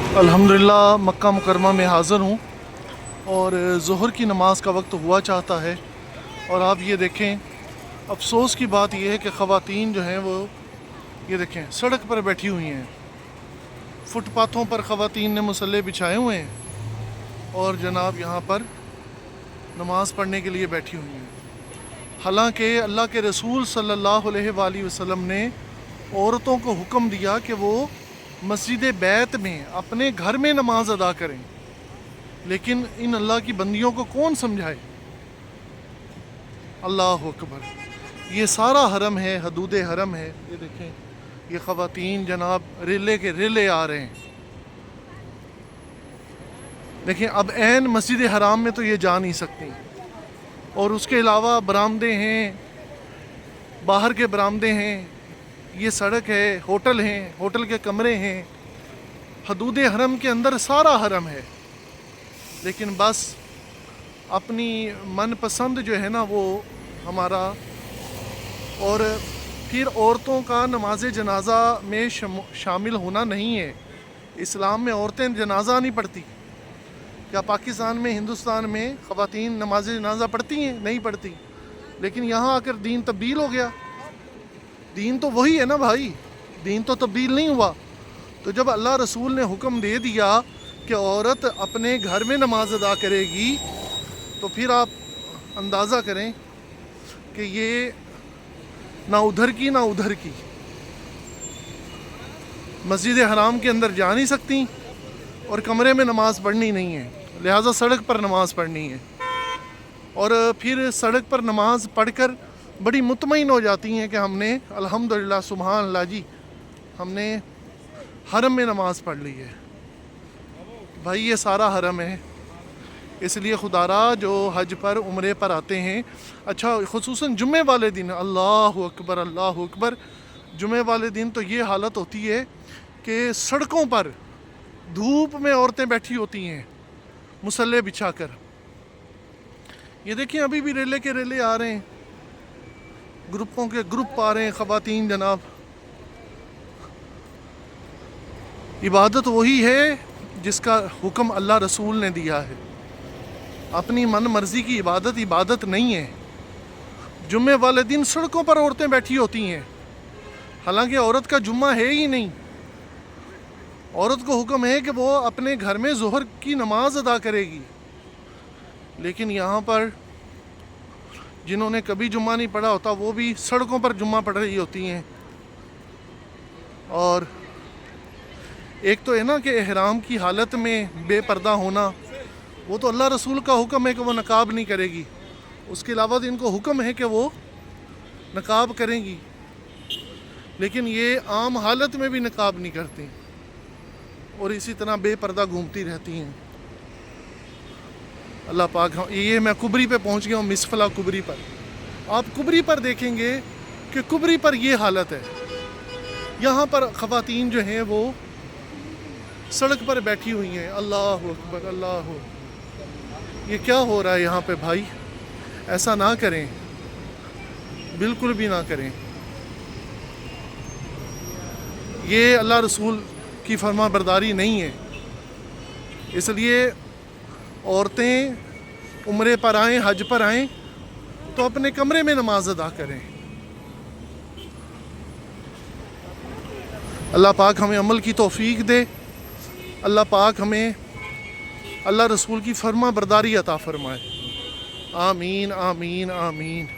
अल्हम्दुलिल्लाह मक्का मुकरमा में हाज़िर हूँ और ज़ोहर की नमाज़ का वक्त हुआ चाहता है। और आप ये देखें, अफसोस की बात यह है कि ख़वातीन जो हैं वो ये देखें सड़क पर बैठी हुई हैं। फुटपाथों पर ख़वातीन ने मुसल्ले बिछाए हुए हैं और जनाब यहाँ पर नमाज़ पढ़ने के लिए बैठी हुई हैं। हालांकि अल्लाह के रसूल सल्लल्लाहु अलैहि वसल्लम ने औरतों को हुक्म दिया कि वो मस्जिद बैत में अपने घर में नमाज अदा करें, लेकिन इन अल्लाह की बंदियों को कौन समझाए। अल्लाह अकबर, ये सारा हरम है, हदूद हरम है। ये देखें, ये ख़वातीन जनाब रेले के रेले आ रहे हैं। देखें, अब ऐन मस्जिद हराम में तो ये जा नहीं सकती, और उसके अलावा बरामदे हैं, बाहर के बरामदे हैं, ये सड़क है, होटल हैं, होटल के कमरे हैं, हदूद हरम के अंदर सारा हरम है। लेकिन बस अपनी मनपसंद जो है ना वो हमारा। और फिर औरतों का नमाज जनाजा में शामिल होना नहीं है। इस्लाम में औरतें जनाजा नहीं पढ़ती। क्या पाकिस्तान में, हिंदुस्तान में ख़वातीन नमाज जनाजा पढ़ती हैं? नहीं पढ़ती। लेकिन यहाँ आकर दीन तब्दील हो गया। दीन तो वही है ना भाई, दीन तो तब्दील नहीं हुआ। तो जब अल्लाह रसूल ने हुक्म दे दिया कि औरत अपने घर में नमाज अदा करेगी, तो फिर आप अंदाज़ा करें कि ये ना उधर की ना उधर की, मस्जिद हराम के अंदर जा नहीं सकती और कमरे में नमाज़ पढ़नी नहीं है, लिहाजा सड़क पर नमाज़ पढ़नी है। और फिर सड़क पर नमाज़ पढ़कर बड़ी मुतमईन हो जाती हैं कि हमने अल्हम्दुलिल्लाह सुभान अल्लाह जी, हमने हरम में नमाज़ पढ़ ली है। भाई ये सारा हरम है। इसलिए खुदारा जो हज पर उम्रे पर आते हैं, अच्छा खुसूसन जुम्मे वाले दिन, अल्लाह अकबर अल्लाह अकबर, जुम्मे वाले दिन तो ये हालत होती है कि सड़कों पर धूप में औरतें बैठी होती हैं मुसल्ले बिछा कर। ये देखिए, अभी भी रेले के रेले आ रहे हैं, ग्रुपों के ग्रुप आ रहे हैं ख़वातीन जनाब। इबादत वही है जिसका हुक्म अल्लाह रसूल ने दिया है। अपनी मन मर्ज़ी की इबादत इबादत नहीं है। जुम्मे वाले दिन सड़कों पर औरतें बैठी होती हैं, हालांकि औरत का जुम्मा है ही नहीं। औरत को हुक्म है कि वो अपने घर में ज़ोहर की नमाज अदा करेगी। लेकिन यहाँ पर जिन्होंने कभी जुम्मा नहीं पढ़ा होता वो भी सड़कों पर जुम्मा पढ़ रही होती हैं। और एक तो है ना कि एहराम की हालत में बेपर्दा होना, वो तो अल्लाह रसूल का हुक्म है कि वो नकाब नहीं करेगी। उसके अलावा इनको हुक्म है कि वो नकाब करेंगी, लेकिन ये आम हालत में भी नकाब नहीं करती और इसी तरह बेपर्दा घूमती रहती हैं। अल्लाह पाक, ये मैं कुबरी पे पहुंच गया हूँ, मिसफला कुबरी पर। आप कुबरी पर देखेंगे कि कुबरी पर ये हालत है। यहाँ पर ख़वातीन जो हैं वो सड़क पर बैठी हुई हैं। अल्लाह अकबर अल्लाह, ये क्या हो रहा है यहाँ पे भाई? ऐसा ना करें, बिल्कुल भी ना करें। ये अल्लाह रसूल की फरमा बरदारी नहीं है। इसलिए औरतें उम्रे पर आएँ, हज पर आएँ तो अपने कमरे में नमाज अदा करें। अल्लाह पाक हमें अमल की तौफीक दे। अल्लाह पाक हमें अल्लाह रसूल की फरमा बरदारी अता फरमाए। आमीन आमीन आमीन।